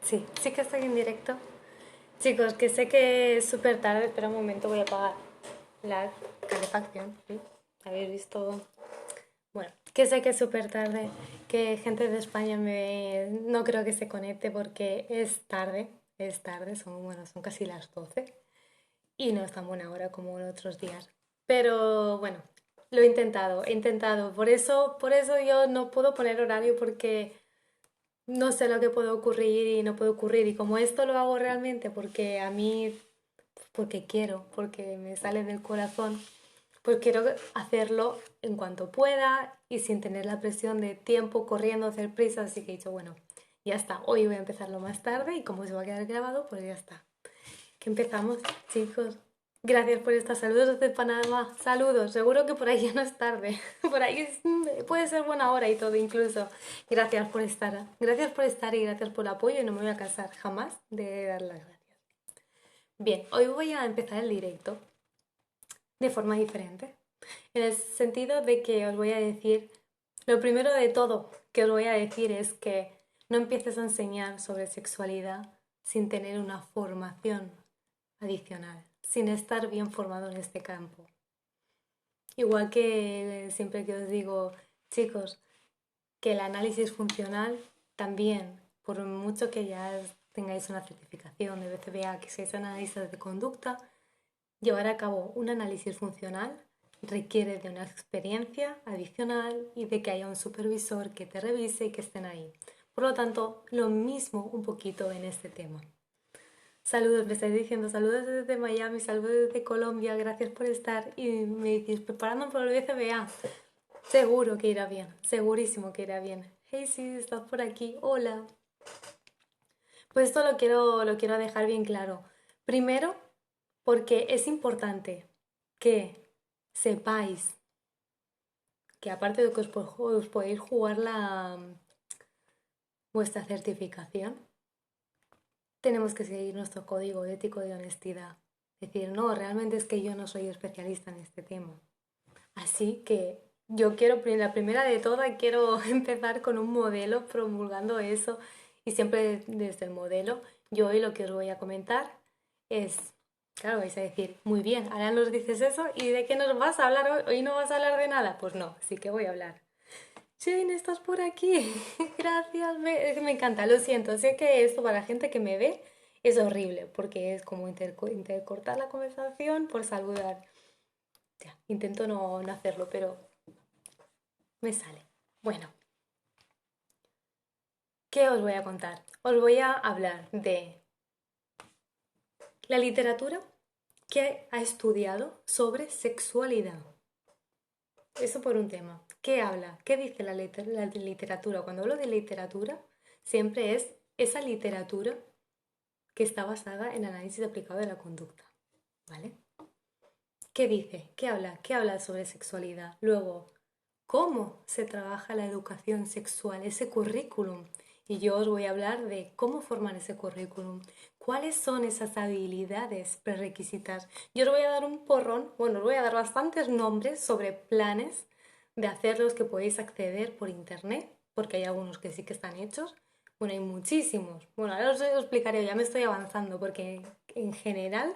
Sí, sí que estoy en directo. Chicos, que sé que es súper tarde, espera un momento, voy a apagar la calefacción. ¿Sí? ¿Habéis visto? Bueno, que sé que es súper tarde, que gente de España no creo que se conecte porque es tarde, son casi las 12 y no es tan buena hora como en otros días. Pero bueno, lo he intentado. Por eso yo no puedo poner horario porque no sé lo que puede ocurrir y no puede ocurrir. Y como esto lo hago realmente porque a mí, porque quiero, porque me sale del corazón, pues quiero hacerlo en cuanto pueda y sin tener la presión de tiempo corriendo, hacer prisa. Así que he dicho, bueno, ya está. Hoy voy a empezarlo más tarde y como se va a quedar grabado, pues ya está. Que empezamos, chicos. Gracias por estos saludos desde Panamá. Saludos, seguro que por ahí ya no es tarde. Por ahí puede ser buena hora y todo incluso. Gracias por estar. Gracias por estar y gracias por el apoyo y no me voy a cansar jamás de dar las gracias. Bien, hoy voy a empezar el directo de forma diferente. En el sentido de que os voy a decir, lo primero de todo que os voy a decir es que no empieces a enseñar sobre sexualidad sin tener una formación adicional, sin estar bien formado en este campo. Igual que siempre que os digo, chicos, que el análisis funcional también, por mucho que ya tengáis una certificación de BCBA, que seáis analistas de conducta, llevar a cabo un análisis funcional requiere de una experiencia adicional y de que haya un supervisor que te revise y que estén ahí. Por lo tanto, lo mismo un poquito en este tema. Saludos, me estáis diciendo saludos desde Miami, saludos desde Colombia, gracias por estar. Y me decís, preparando por el BCBA. Seguro que irá bien, segurísimo que irá bien. Hey, sí, estás por aquí, hola. Pues esto lo quiero dejar bien claro. Primero, porque es importante que sepáis que aparte de que os podéis jugar vuestra certificación, tenemos que seguir nuestro código ético de honestidad. Decir, no, realmente es que yo no soy especialista en este tema. Así que yo quiero, la primera de todas, quiero empezar con un modelo promulgando eso y siempre desde el modelo. Yo hoy lo que os voy a comentar es, claro, vais a decir, muy bien, ahora nos dices eso y ¿de qué nos vas a hablar hoy? ¿Hoy no vas a hablar de nada? Pues no, sí que voy a hablar. Jane, estás por aquí. Gracias, me encanta, lo siento. Sé que esto para la gente que me ve es horrible porque es como intercortar la conversación por saludar. Ya, intento no hacerlo, pero me sale. Bueno, ¿qué os voy a contar? Os voy a hablar de la literatura que ha estudiado sobre sexualidad. Eso por un tema. ¿Qué habla? ¿Qué dice la literatura? Cuando hablo de literatura, siempre es esa literatura que está basada en análisis aplicado de la conducta. ¿Vale? ¿Qué dice? ¿Qué habla? ¿Qué habla sobre sexualidad? Luego, ¿cómo se trabaja la educación sexual? Ese currículum. Y yo os voy a hablar de cómo formar ese currículum. ¿Cuáles son esas habilidades prerequisitas? Yo os voy a dar un porrón, bueno, os voy a dar bastantes nombres sobre planes de hacerlos que podéis acceder por internet, porque hay algunos que sí que están hechos. Bueno, hay muchísimos. Bueno, ahora os explicaré, ya me estoy avanzando, porque en general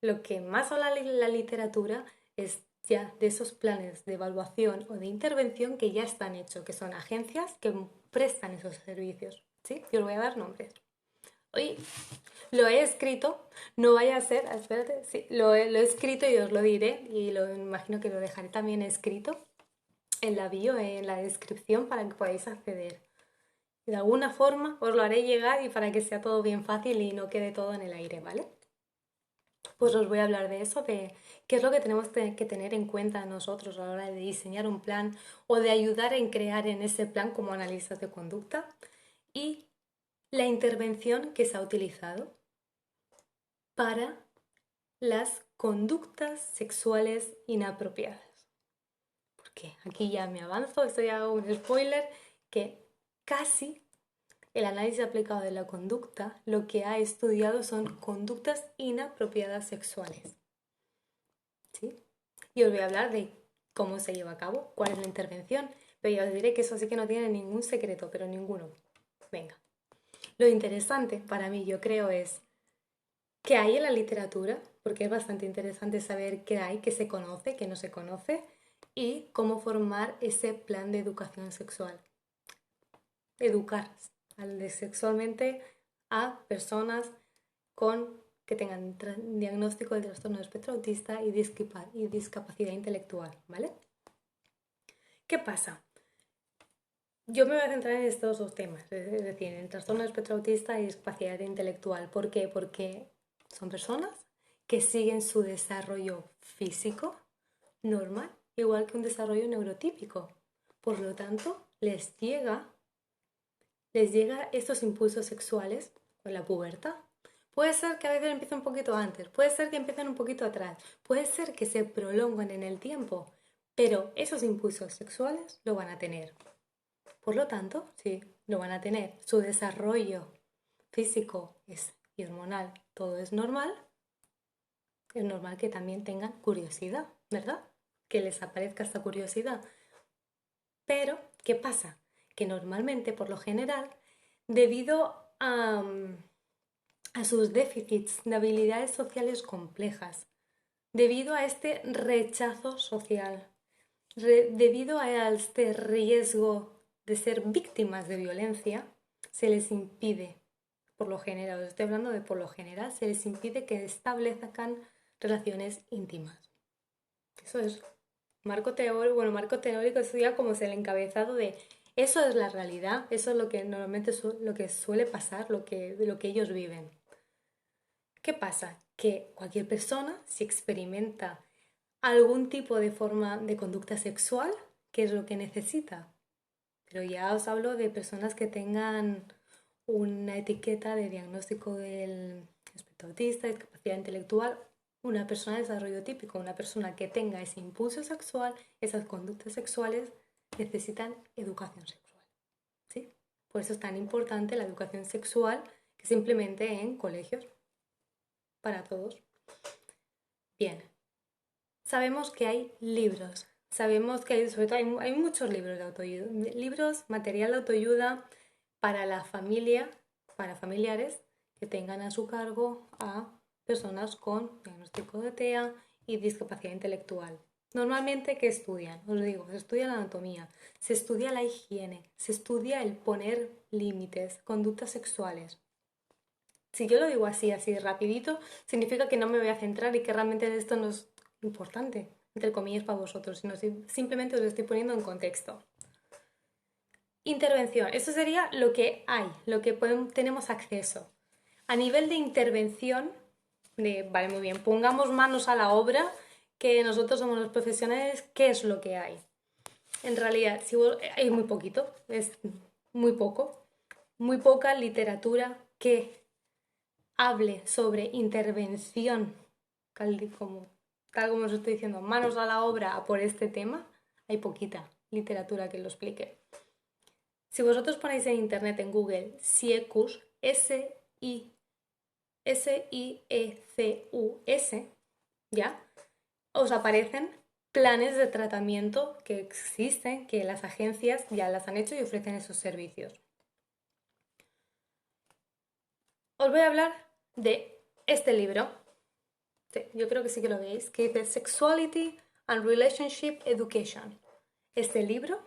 lo que más habla la literatura es ya de esos planes de evaluación o de intervención que ya están hechos, que son agencias que prestan esos servicios. ¿Sí? Yo os voy a dar nombres. Hoy lo he escrito, no vaya a ser, espérate, sí, lo he escrito y os lo diré y lo imagino que lo dejaré también escrito en la bio, en la descripción para que podáis acceder. De alguna forma os lo haré llegar y para que sea todo bien fácil y no quede todo en el aire, ¿vale? Pues os voy a hablar de eso, de qué es lo que tenemos que tener en cuenta nosotros a la hora de diseñar un plan o de ayudar en crear en ese plan como analistas de conducta y la intervención que se ha utilizado para las conductas sexuales inapropiadas. Porque aquí ya me avanzo, esto ya hago un spoiler, que casi el análisis aplicado de la conducta lo que ha estudiado son conductas inapropiadas sexuales. ¿Sí? Y os voy a hablar de cómo se lleva a cabo, cuál es la intervención, pero ya os diré que eso sí que no tiene ningún secreto, pero ninguno. Venga. Lo interesante para mí, yo creo, es qué hay en la literatura, porque es bastante interesante saber qué hay, qué se conoce, qué no se conoce, y cómo formar ese plan de educación sexual. Educar sexualmente a personas que tengan diagnóstico de trastorno de espectro autista y discapacidad intelectual, ¿vale? ¿Qué pasa? Yo me voy a centrar en estos dos temas, es decir, en el trastorno de espectro autista y discapacidad intelectual. ¿Por qué? Porque son personas que siguen su desarrollo físico normal, igual que un desarrollo neurotípico. Por lo tanto, les llega estos impulsos sexuales con la pubertad. Puede ser que a veces empiecen un poquito antes, puede ser que empiecen un poquito atrás, puede ser que se prolonguen en el tiempo, pero esos impulsos sexuales lo van a tener. Por lo tanto, sí, lo van a tener. Su desarrollo físico y hormonal, todo es normal. Es normal que también tengan curiosidad, ¿verdad? Que les aparezca esta curiosidad. Pero, ¿qué pasa? Que normalmente, por lo general, debido a sus déficits de habilidades sociales complejas, debido a este rechazo social, debido a este riesgo de ser víctimas de violencia, se les impide, por lo general, os estoy hablando de por lo general, se les impide que establezcan relaciones íntimas. Eso es marco teórico, bueno, marco teórico sería como el encabezado de eso es la realidad, eso es lo que normalmente lo que suele pasar, lo que ellos viven. ¿Qué pasa? Que cualquier persona, si experimenta algún tipo de forma de conducta sexual, ¿qué es lo que necesita? Pero ya os hablo de personas que tengan una etiqueta de diagnóstico del espectro autista, discapacidad intelectual, una persona de desarrollo típico, una persona que tenga ese impulso sexual, esas conductas sexuales, necesitan educación sexual. ¿Sí? Por eso es tan importante la educación sexual que se implemente en colegios para todos. Bien, sabemos que hay libros, sabemos que sobre todo hay muchos libros de autoayuda, material de autoayuda para la familia, para familiares que tengan a su cargo a personas con diagnóstico de TEA y discapacidad intelectual. Normalmente, ¿qué estudian? Os digo, se estudia la anatomía, se estudia la higiene, se estudia el poner límites, conductas sexuales. Si yo lo digo así rapidito, significa que no me voy a centrar y que realmente esto no es importante, entre comillas, para vosotros, sino simplemente os lo estoy poniendo en contexto. Intervención. Eso sería lo que hay, lo que tenemos acceso. A nivel de intervención, vale, muy bien, pongamos manos a la obra, que nosotros somos los profesionales, ¿qué es lo que hay? En realidad, hay muy poquito, es muy poco, muy poca literatura que hable sobre intervención, tal como os estoy diciendo, manos a la obra por este tema, hay poquita literatura que lo explique. Si vosotros ponéis en internet, en Google, SIECUS, SIECUS, ¿ya? Os aparecen planes de tratamiento que existen, que las agencias ya las han hecho y ofrecen esos servicios. Os voy a hablar de este libro, sí, yo creo que sí que lo veis, que dice Sexuality and Relationship Education. Este libro,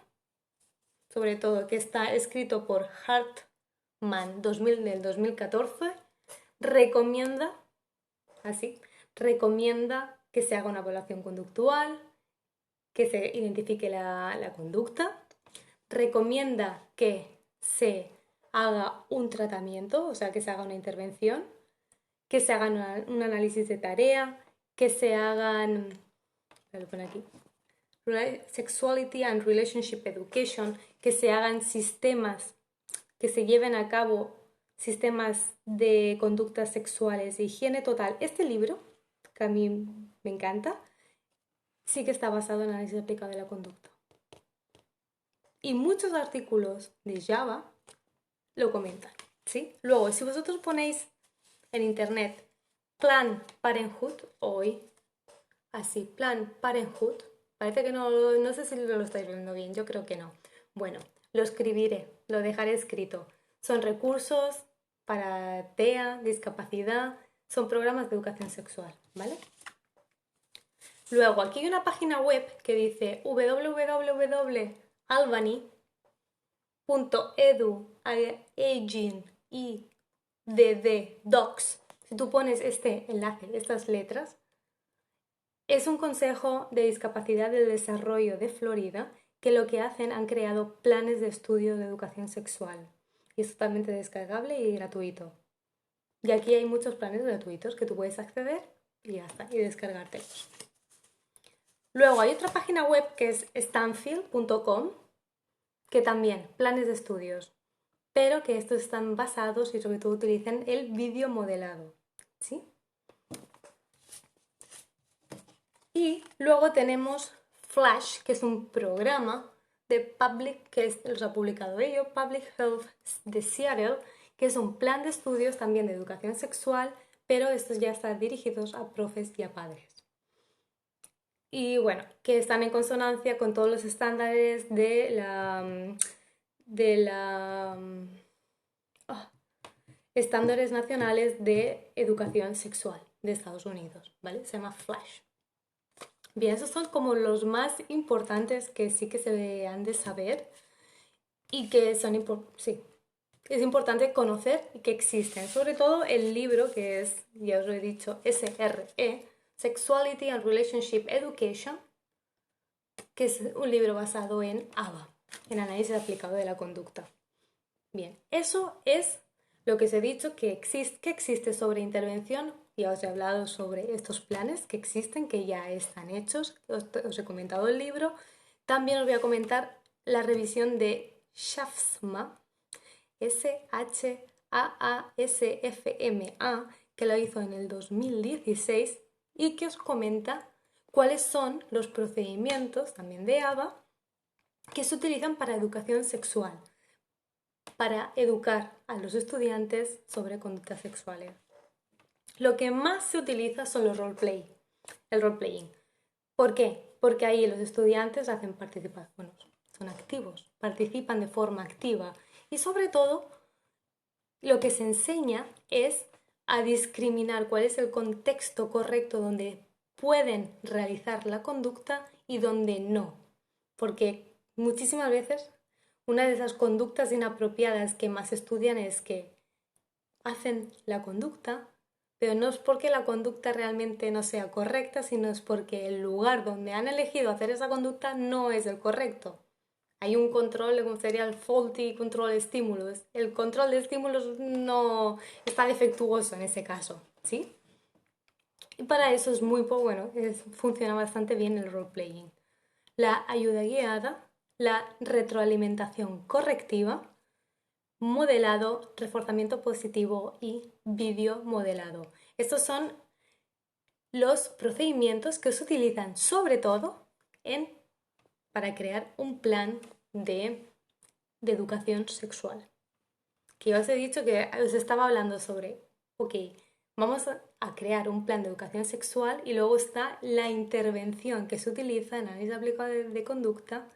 sobre todo que está escrito por Hartman del 2014, recomienda que se haga una evaluación conductual, que se identifique la conducta, recomienda que se haga un tratamiento, o sea, que se haga una intervención, que se haga un análisis de tarea, que se hagan, lo pone aquí, Sexuality and Relationship Education, que se hagan sistemas, que se lleven a cabo sistemas de conductas sexuales de higiene total. Este libro, que a mí me encanta, sí que está basado en análisis aplicado de la conducta. Y muchos artículos de Java lo comentan, ¿sí? Luego, si vosotros ponéis en internet Plan Parenthood, hoy, así, Plan Parenthood, parece que no sé si lo estáis viendo bien, yo creo que no. Bueno, lo escribiré, lo dejaré escrito. Son recursos para TEA, discapacidad, son programas de educación sexual, ¿vale? Luego, aquí hay una página web que dice www.albany.edu.docs. Si tú pones este enlace, estas letras, es un consejo de discapacidad del desarrollo de Florida que lo que hacen han creado planes de estudio de educación sexual. Y es totalmente descargable y gratuito. Y aquí hay muchos planes gratuitos que tú puedes acceder y ya está, y descargártelos. Luego hay otra página web que es stanfield.com, que también, planes de estudios, pero que estos están basados y sobre todo utilizan el vídeo modelado, ¿sí? Y luego tenemos Flash, que es un programa de Public, que los ha publicado ellos, Public Health de Seattle, que es un plan de estudios también de educación sexual, pero estos ya están dirigidos a profes y a padres. Y bueno, que están en consonancia con todos los estándares estándares nacionales de educación sexual de Estados Unidos, ¿vale? Se llama Flash. Bien, esos son como los más importantes que sí que se han de saber y que son sí, es importante conocer y que existen. Sobre todo el libro que es, ya os lo he dicho, SRE, Sexuality and Relationship Education, que es un libro basado en ABA, en análisis aplicado de la conducta. Bien, eso es lo que os he dicho que existe sobre intervención. Ya os he hablado sobre estos planes que existen, que ya están hechos. Os he comentado el libro. También os voy a comentar la revisión de SHAFSMA, SHAASFMA, que lo hizo en el 2016 y que os comenta cuáles son los procedimientos, también de ABA, que se utilizan para educación sexual, para educar a los estudiantes sobre conductas sexuales. Lo que más se utiliza son los el role-playing. ¿Por qué? Porque ahí los estudiantes hacen participación, son activos, participan de forma activa y sobre todo lo que se enseña es a discriminar cuál es el contexto correcto donde pueden realizar la conducta y donde no. Porque muchísimas veces una de esas conductas inapropiadas que más estudian es que hacen la conducta, pero no es porque la conducta realmente no sea correcta, sino es porque el lugar donde han elegido hacer esa conducta no es el correcto. Hay un control, como sería el faulty control de estímulos. El control de estímulos no está defectuoso en ese caso, ¿sí? Y para eso es muy bueno, funciona bastante bien el role-playing. La ayuda guiada, la retroalimentación correctiva, modelado, reforzamiento positivo y vídeo modelado. Estos son los procedimientos que se utilizan sobre todo para crear un plan de educación sexual. Que yo os he dicho que os estaba hablando sobre, ok, vamos a crear un plan de educación sexual y luego está la intervención que se utiliza en análisis aplicado de conducta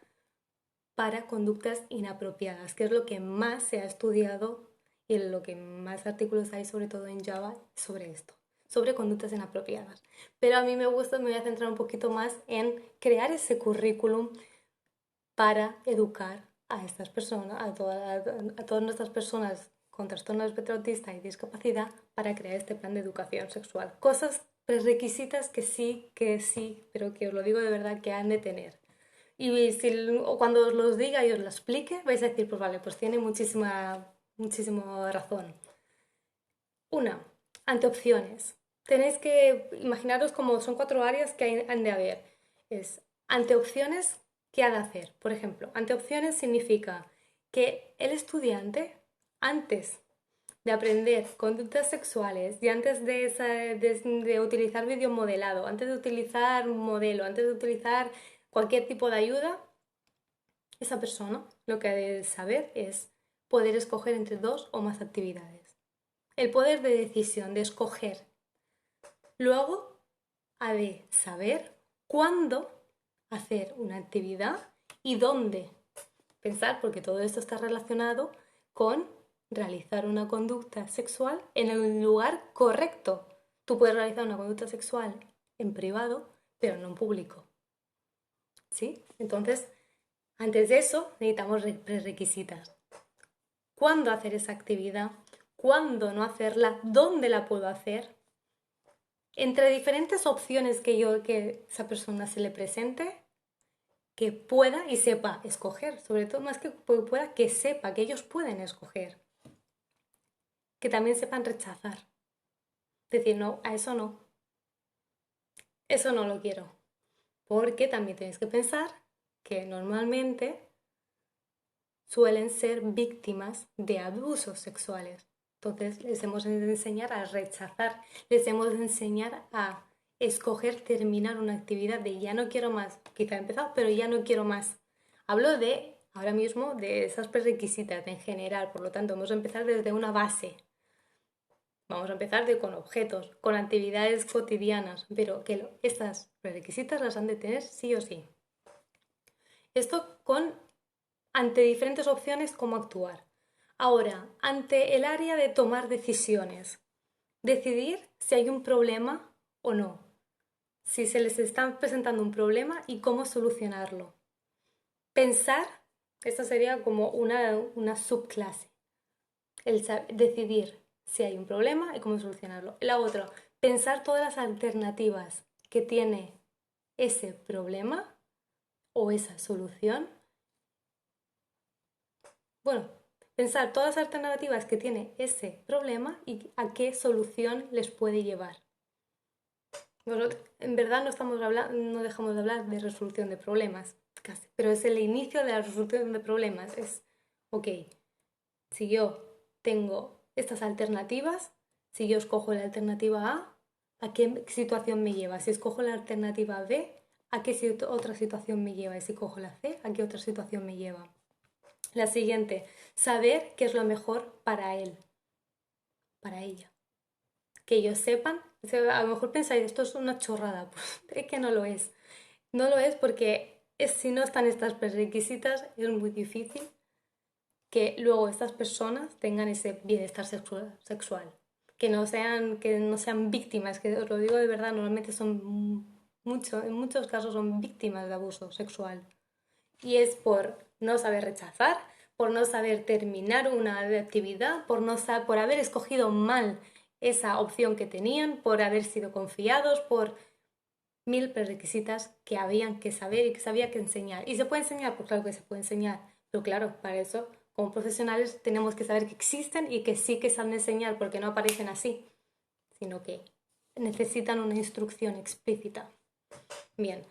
para conductas inapropiadas, que es lo que más se ha estudiado y en lo que más artículos hay, sobre todo en Java, sobre esto, sobre conductas inapropiadas. Pero a mí me voy a centrar un poquito más en crear ese currículum para educar a estas personas, a todas nuestras personas con trastorno espectro autista y discapacidad, para crear este plan de educación sexual. Cosas prerequisitas que sí, pero que os lo digo de verdad que han de tener. Y cuando os los diga y os lo explique, vais a decir, pues vale, pues tiene muchísima razón. Una, anteopciones. Tenéis que imaginaros como son 4 áreas que han de haber. Es anteopciones, ¿qué ha de hacer? Por ejemplo, anteopciones significa que el estudiante, antes de aprender conductas sexuales y antes de utilizar vídeo modelado, antes de utilizar modelo, antes de utilizar cualquier tipo de ayuda, esa persona lo que ha de saber es poder escoger entre 2 o más actividades. El poder de decisión de escoger. Luego ha de saber cuándo hacer una actividad y dónde. Pensar, porque todo esto está relacionado con realizar una conducta sexual en el lugar correcto. Tú puedes realizar una conducta sexual en privado, pero no en público. ¿Sí? Entonces, antes de eso, necesitamos prerequisitos. ¿Cuándo hacer esa actividad? ¿Cuándo no hacerla? ¿Dónde la puedo hacer? Entre diferentes opciones que esa persona se le presente, que pueda y sepa escoger, sobre todo más que pueda, que sepa que ellos pueden escoger, que también sepan rechazar, decir no, a eso no lo quiero, porque también tienes que pensar que normalmente suelen ser víctimas de abusos sexuales. Entonces les hemos de enseñar a rechazar, les hemos de enseñar a escoger terminar una actividad de ya no quiero más, quizá he empezado, pero ya no quiero más. Hablo de, ahora mismo, de esas prerequisitas en general, por lo tanto, vamos a empezar desde una base. Vamos a empezar con objetos, con actividades cotidianas, pero que estas prerequisitas las han de tener sí o sí. Esto ante diferentes opciones cómo actuar. Ahora, ante el área de tomar decisiones, decidir si hay un problema o no, si se les está presentando un problema y cómo solucionarlo. Pensar, esta sería como una subclase, el decidir si hay un problema y cómo solucionarlo. La otra, pensar todas las alternativas que tiene ese problema o esa solución. Bueno, pensar todas las alternativas que tiene ese problema y a qué solución les puede llevar. Bueno, en verdad no dejamos de hablar de resolución de problemas, casi, pero es el inicio de la resolución de problemas. Es, ok, si yo tengo estas alternativas, si yo escojo la alternativa ¿a qué situación me lleva? Si escojo la alternativa B, ¿a qué otra situación me lleva? Y si cojo la C, ¿a qué otra situación me lleva? La siguiente, saber qué es lo mejor para él, para ella. Que ellos sepan, a lo mejor pensáis, esto es una chorrada, pues es que no lo es. No lo es porque si no están estas requisitas es muy difícil que luego estas personas tengan ese bienestar sexual. Que no sean víctimas, que os lo digo de verdad, normalmente en muchos casos son víctimas de abuso sexual. Y es por no saber rechazar, por no saber terminar una actividad, por haber escogido mal esa opción que tenían, por haber sido confiados, por mil prerequisitos que habían que saber y que se había que enseñar. ¿Y se puede enseñar? Pues claro que se puede enseñar. Pero claro, para eso, como profesionales, tenemos que saber que existen y que sí que se han de enseñar porque no aparecen así, sino que necesitan una instrucción explícita. Bien,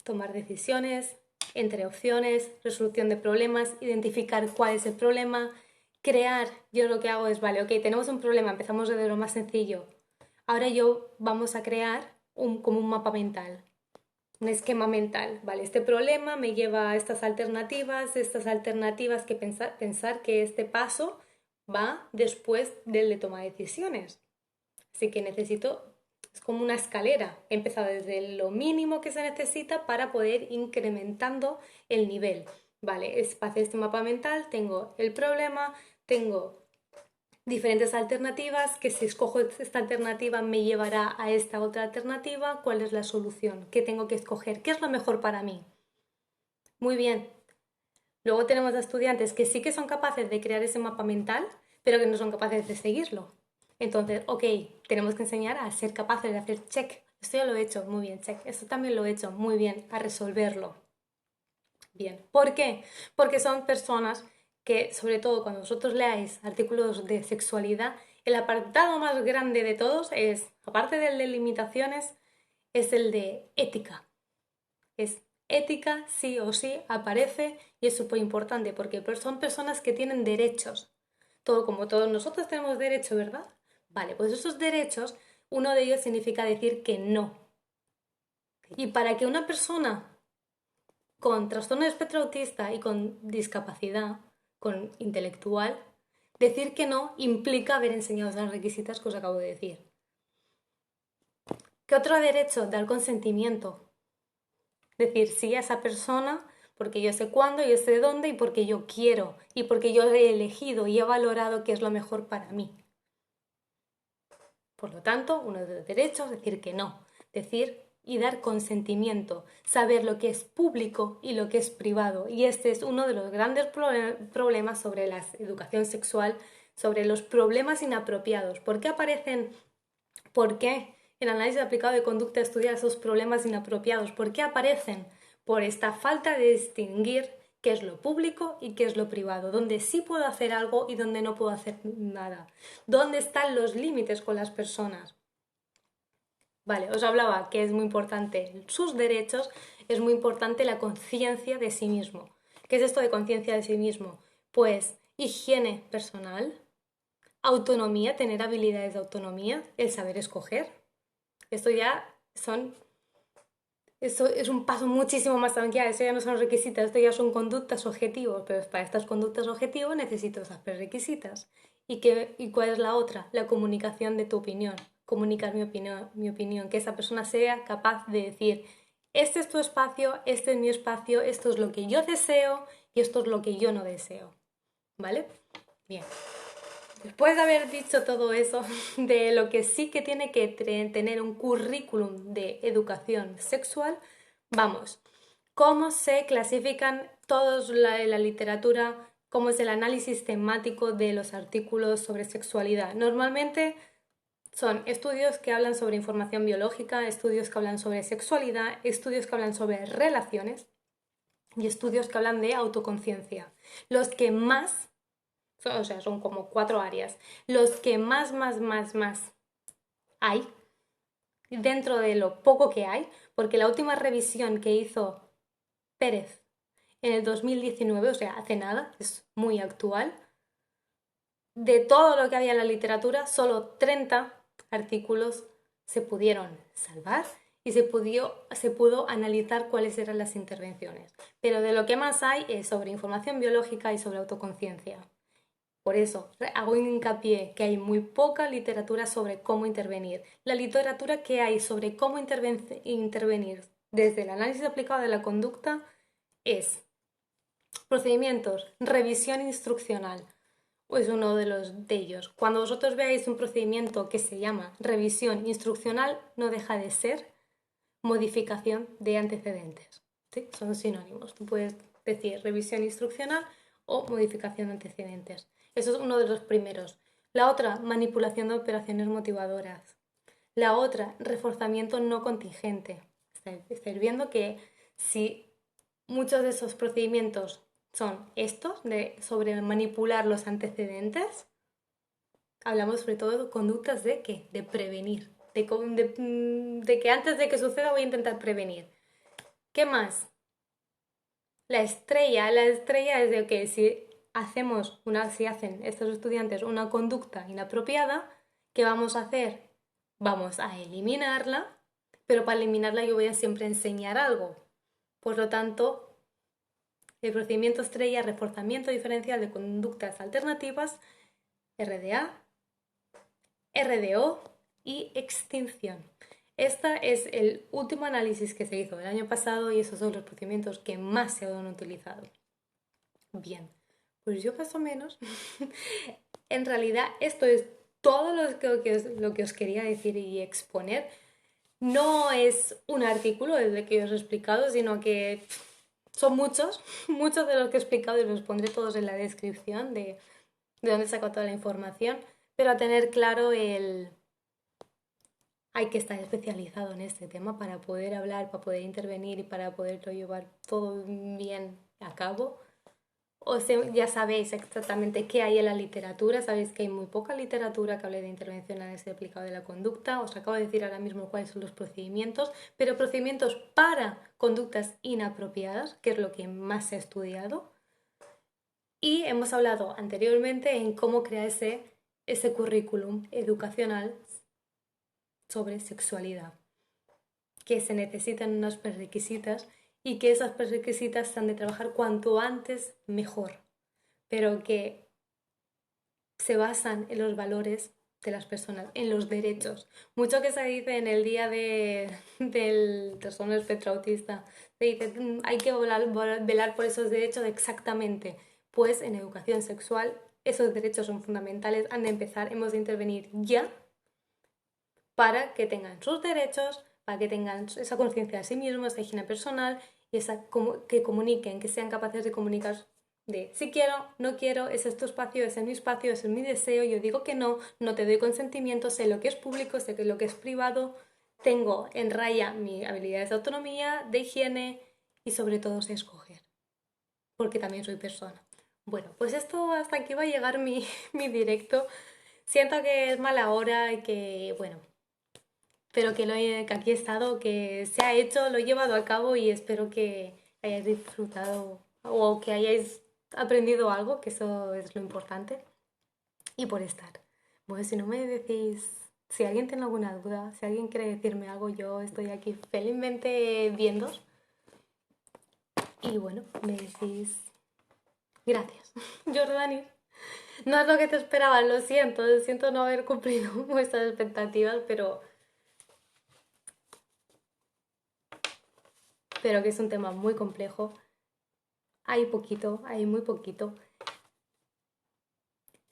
tomar decisiones entre opciones, resolución de problemas, identificar cuál es el problema, crear. Yo lo que hago es, vale, ok, tenemos un problema, empezamos desde lo más sencillo. Ahora vamos a crear como un mapa mental, un esquema mental. Vale, este problema me lleva a estas alternativas que pensar que este paso va después del de toma de decisiones. Así que es como una escalera. He empezado desde lo mínimo que se necesita para poder ir incrementando el nivel. Vale, para hacer este mapa mental tengo el problema, tengo diferentes alternativas, que si escojo esta alternativa me llevará a esta otra alternativa, cuál es la solución, qué tengo que escoger, qué es lo mejor para mí. Muy bien. Luego tenemos a estudiantes que sí que son capaces de crear ese mapa mental, pero que no son capaces de seguirlo. Entonces, ok, tenemos que enseñar a ser capaces de hacer check. Esto ya lo he hecho, muy bien, check. Esto también lo he hecho, muy bien, a resolverlo. Bien, ¿por qué? Porque son personas que, sobre todo cuando vosotros leáis artículos de sexualidad, el apartado más grande de todos es, aparte del de limitaciones, es el de ética. Es ética, sí o sí, aparece y es súper importante porque son personas que tienen derechos. Todo como todos nosotros tenemos derechos, ¿verdad? Vale, pues esos derechos, uno de ellos significa decir que no. Y para que una persona con trastorno de espectro autista y con discapacidad, con intelectual, decir que no implica haber enseñado esas requisitas que os acabo de decir. ¿Qué otro derecho? Dar consentimiento. Decir sí a esa persona, porque yo sé cuándo, yo sé dónde y porque yo quiero y porque yo he elegido y he valorado qué es lo mejor para mí. Por lo tanto, uno de los derechos es decir que no, decir y dar consentimiento, saber lo que es público y lo que es privado. Y este es uno de los grandes problemas sobre la educación sexual, sobre los problemas inapropiados. ¿Por qué aparecen? ¿Por qué el análisis aplicado de conducta estudia esos problemas inapropiados? ¿Por qué aparecen? Por esta falta de distinguir qué es lo público y qué es lo privado, donde sí puedo hacer algo y donde no puedo hacer nada, dónde están los límites con las personas. Vale, os hablaba que es muy importante sus derechos, es muy importante la conciencia de sí mismo. ¿Qué es esto de conciencia de sí mismo? Pues higiene personal, autonomía, tener habilidades de autonomía, el saber escoger. Esto ya son... Esto es un paso muchísimo más allá, eso ya no son requisitos, esto ya son conductas objetivos, pero para estas conductas objetivos necesito esas prerequisitas. ¿Y cuál es la otra? La comunicación de tu opinión, comunicar mi opinión, que esa persona sea capaz de decir, este es tu espacio, este es mi espacio, esto es lo que yo deseo y esto es lo que yo no deseo. ¿Vale? Bien. Después de haber dicho todo eso, de lo que sí que tiene que tener un currículum de educación sexual, vamos, cómo se clasifican todos la literatura, cómo es el análisis temático de los artículos sobre sexualidad. Normalmente son estudios que hablan sobre información biológica, estudios que hablan sobre sexualidad, estudios que hablan sobre relaciones y estudios que hablan de autoconciencia. Los que más, o sea, son como 4 áreas, los que más hay dentro de lo poco que hay, porque la última revisión que hizo Pérez en el 2019, o sea, hace nada, es muy actual, de todo lo que había en la literatura, solo 30 artículos se pudieron salvar y se pudo analizar cuáles eran las intervenciones. Pero de lo que más hay es sobre información biológica y sobre autoconciencia. Por eso hago hincapié que hay muy poca literatura sobre cómo intervenir. La literatura que hay sobre cómo intervenir desde el análisis aplicado de la conducta es procedimientos, revisión instruccional, es uno de ellos. Cuando vosotros veáis un procedimiento que se llama revisión instruccional, no deja de ser modificación de antecedentes. ¿Sí? Son sinónimos. Tú puedes decir revisión instruccional o modificación de antecedentes. Eso es uno de los primeros. La otra, manipulación de operaciones motivadoras. La otra, reforzamiento no contingente. Estáis viendo que si muchos de esos procedimientos son estos, sobre manipular los antecedentes, hablamos sobre todo de conductas de ¿qué? De prevenir, de que antes de que suceda voy a intentar prevenir. ¿Qué más? La estrella es de que si hacen estos estudiantes una conducta inapropiada, ¿qué vamos a hacer? Vamos a eliminarla, pero para eliminarla yo voy a siempre enseñar algo. Por lo tanto, el procedimiento estrella, reforzamiento diferencial de conductas alternativas, RDA, RDO y extinción. Este es el último análisis que se hizo el año pasado y esos son los procedimientos que más se han utilizado. Bien, pues yo más o menos, en realidad esto es todo lo que os quería decir y exponer. No es un artículo el que os he explicado, sino que son muchos, muchos de los que he explicado y los pondré todos en la descripción de dónde he sacado toda la información, pero a tener claro hay que estar especializado en este tema para poder hablar, para poder intervenir y para poderlo llevar todo bien a cabo. Ya sabéis exactamente qué hay en la literatura, sabéis que hay muy poca literatura que hable de intervención análisis aplicado de la conducta, os acabo de decir ahora mismo cuáles son los procedimientos, pero procedimientos para conductas inapropiadas, que es lo que más se ha estudiado, y hemos hablado anteriormente en cómo crear ese currículum educacional sobre sexualidad, que se necesitan unas prerequisitas y que esas prerequisitas se han de trabajar cuanto antes mejor, pero que se basan en los valores las personas, en los derechos. Mucho que se dice en el día del trastorno del espectro autista. Se dice, hay que velar por esos derechos exactamente. Pues en educación sexual esos derechos son fundamentales, han de empezar, hemos de intervenir ya para que tengan sus derechos, para que tengan esa conciencia de sí mismos, esa higiene personal y que comuniquen, que sean capaces de comunicar de si quiero, no quiero, ese es tu espacio, ese es mi espacio, ese es mi deseo, yo digo que no, no te doy consentimiento, sé lo que es público, sé lo que es privado, tengo en raya mis habilidades de autonomía, de higiene y sobre todo sé escoger, porque también soy persona. Bueno, pues esto hasta aquí va a llegar mi directo. Siento que es mala hora y que, bueno, pero que aquí he estado, que se ha hecho, lo he llevado a cabo y espero que hayáis disfrutado o que hayáis aprendido algo, que eso es lo importante, y por estar. Bueno, si no me decís, si alguien tiene alguna duda, si alguien quiere decirme algo, yo estoy aquí felizmente viéndos. Y bueno, me decís gracias, Jordani. No es lo que te esperaba, lo siento no haber cumplido vuestras expectativas, pero que es un tema muy complejo. Hay poquito, hay muy poquito.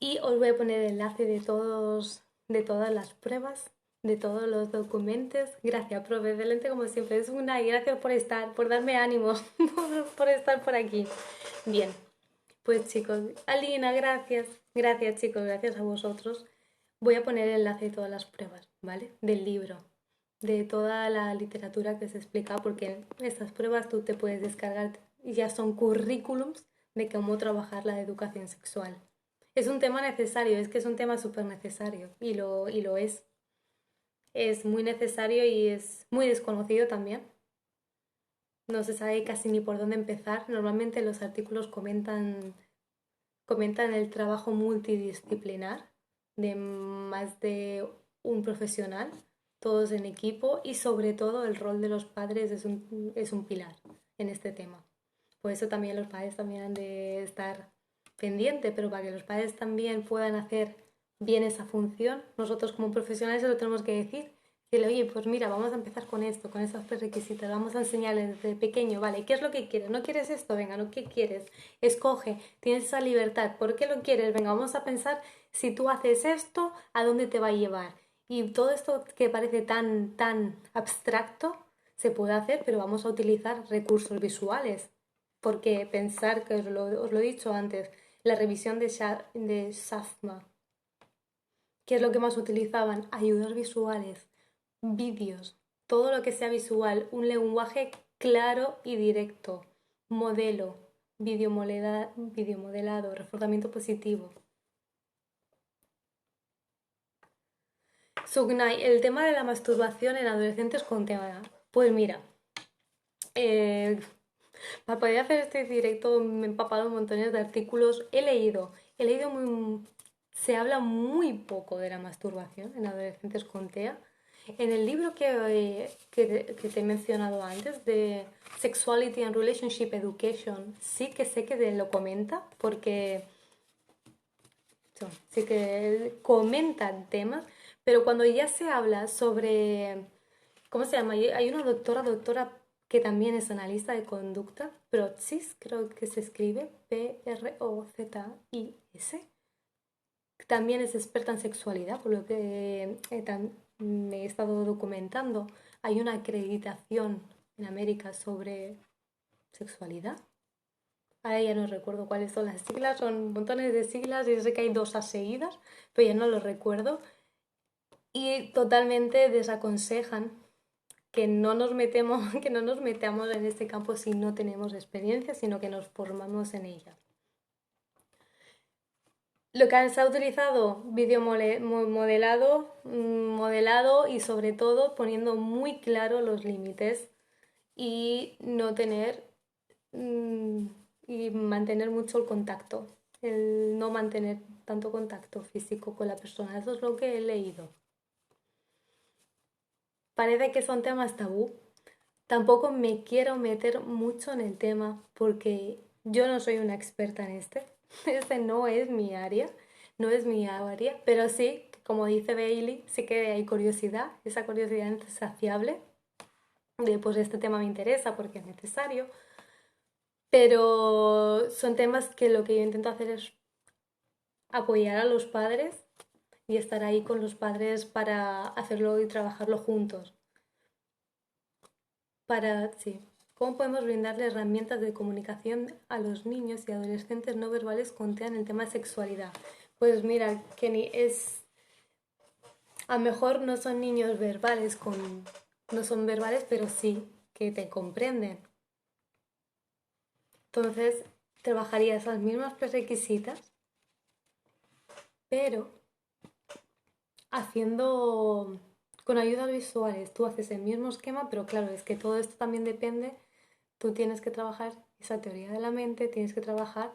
Y os voy a poner el enlace de todas las pruebas, de todos los documentos. Gracias, profe, excelente como siempre. Es una y gracias por estar, por darme ánimos, por estar por aquí. Bien, pues chicos, Alina, gracias. Gracias chicos, gracias a vosotros. Voy a poner el enlace de todas las pruebas, ¿vale? Del libro, de toda la literatura que se explica, porque en estas pruebas tú te puedes descargar y ya son currículums de cómo trabajar la educación sexual. Es un tema necesario, es que es un tema súper necesario y lo es. Es muy necesario y es muy desconocido también. No se sabe casi ni por dónde empezar. Normalmente los artículos comentan el trabajo multidisciplinar de más de un profesional, todos en equipo y sobre todo el rol de los padres es un pilar en este tema. Por eso también los padres también han de estar pendientes, pero para que los padres también puedan hacer bien esa función, nosotros como profesionales se lo tenemos que decir. Decirle, oye, pues mira, vamos a empezar con esto, con estos prerequisitos, vamos a enseñarles desde pequeño, vale, ¿qué es lo que quieres? ¿No quieres esto? Venga, ¿no? ¿Qué quieres? Escoge, tienes esa libertad, ¿por qué lo quieres? Venga, vamos a pensar si tú haces esto, ¿a dónde te va a llevar? Y todo esto que parece tan abstracto se puede hacer, pero vamos a utilizar recursos visuales, porque pensar, que os lo he dicho antes, la revisión de SAFMA, ¿qué es lo que más utilizaban? Ayudas visuales, vídeos, todo lo que sea visual, un lenguaje claro y directo, modelo, videomodelado, reforzamiento positivo. Sugnay, el tema de la masturbación en adolescentes con tema. Pues mira, eh, para poder hacer este directo me he empapado montones de artículos, he leído muy, se habla muy poco de la masturbación en adolescentes con TEA. En el libro que te he mencionado antes, de Sexuality and Relationship Education, sí que sé que lo comenta, porque sí que comentan temas, pero cuando ya se habla sobre, ¿cómo se llama? Hay una doctora que también es analista de conducta, Protzis, creo que se escribe, Prozis. También es experta en sexualidad, por lo que me he estado documentando. Hay una acreditación en América sobre sexualidad. Ahora ya no recuerdo cuáles son las siglas, son montones de siglas y sé que hay dos a seguidas, pero ya no lo recuerdo. Y totalmente desaconsejan que no nos metemos, que no nos metamos en este campo si no tenemos experiencia, sino que nos formamos en ella. Lo que se ha utilizado, vídeo modelado y sobre todo poniendo muy claro los límites y no tener y mantener mucho el contacto, el no mantener tanto contacto físico con la persona. Eso es lo que he leído. Parece que son temas tabú. Tampoco me quiero meter mucho en el tema porque yo no soy una experta en este. Este no es mi área. no es mi área, pero sí, como dice Bailey, sí que hay curiosidad, esa curiosidad insaciable de pues este tema me interesa porque es necesario, pero son temas que lo que yo intento hacer es apoyar a los padres y estar ahí con los padres para hacerlo y trabajarlo juntos. Para, sí, ¿cómo podemos brindarle herramientas de comunicación a los niños y adolescentes no verbales cuando tengan el tema de sexualidad? Pues mira, Kenny, a lo mejor no son niños verbales no son verbales, pero sí que te comprenden. Entonces, trabajaría esas mismas prerequisitas, pero haciendo con ayudas visuales. Tú haces el mismo esquema, pero claro, es que todo esto también depende. Tú tienes que trabajar esa teoría de la mente, tienes que trabajar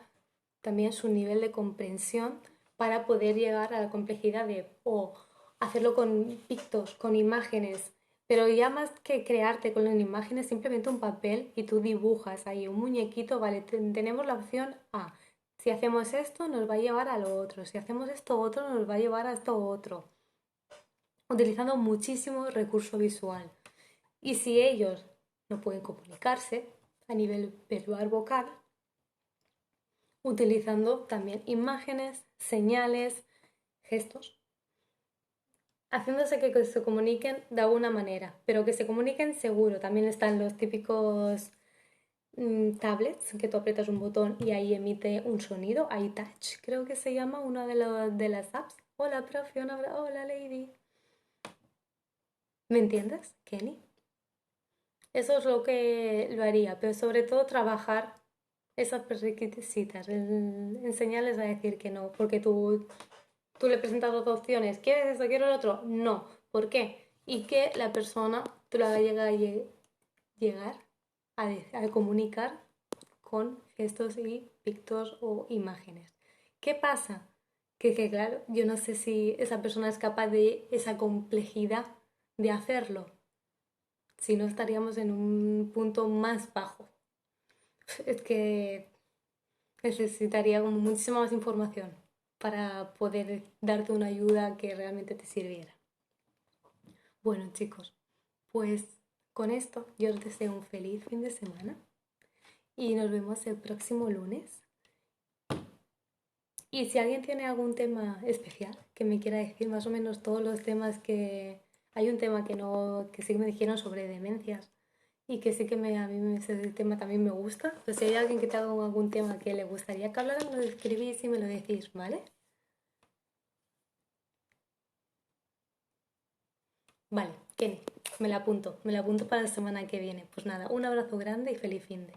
también su nivel de comprensión para poder llegar a la complejidad de o hacerlo con pictos, con imágenes, pero ya más que crearte con las imágenes, simplemente un papel y tú dibujas ahí un muñequito, vale, tenemos la opción A. Si hacemos esto nos va a llevar a lo otro, si hacemos esto otro nos va a llevar a esto otro, utilizando muchísimo recurso visual. Y si ellos no pueden comunicarse a nivel verbal vocal, utilizando también imágenes, señales, gestos, haciéndose que se comuniquen de alguna manera, pero que se comuniquen seguro. También están los típicos tablets que tú aprietas un botón y ahí emite un sonido, iTouch creo que se llama una de las apps. Hola, profe, hola, lady. ¿Me entiendes, Kenny? Eso es lo que lo haría, pero sobre todo trabajar esas requisitas, enseñarles a decir que no, porque tú le presentas dos opciones, ¿quieres esto, quiero el otro? No, ¿por qué? Y que la persona tú la haga llegar a comunicar con gestos y pictos o imágenes. ¿Qué pasa? Que claro, yo no sé si esa persona es capaz de esa complejidad de hacerlo, si no estaríamos en un punto más bajo. Es que necesitaría como muchísima más información para poder darte una ayuda que realmente te sirviera. Bueno, chicos, pues con esto yo os deseo un feliz fin de semana y nos vemos el próximo lunes. Y si alguien tiene algún tema especial que me quiera decir, más o menos todos los temas que... Hay un tema que no, que sí que me dijeron sobre demencias y que sí que a mí ese tema también me gusta. Pues si hay alguien que tenga algún tema que le gustaría que hablara, me lo escribís y me lo decís, ¿vale? Vale, Kenny, me la apunto para la semana que viene. Pues nada, un abrazo grande y feliz fin de.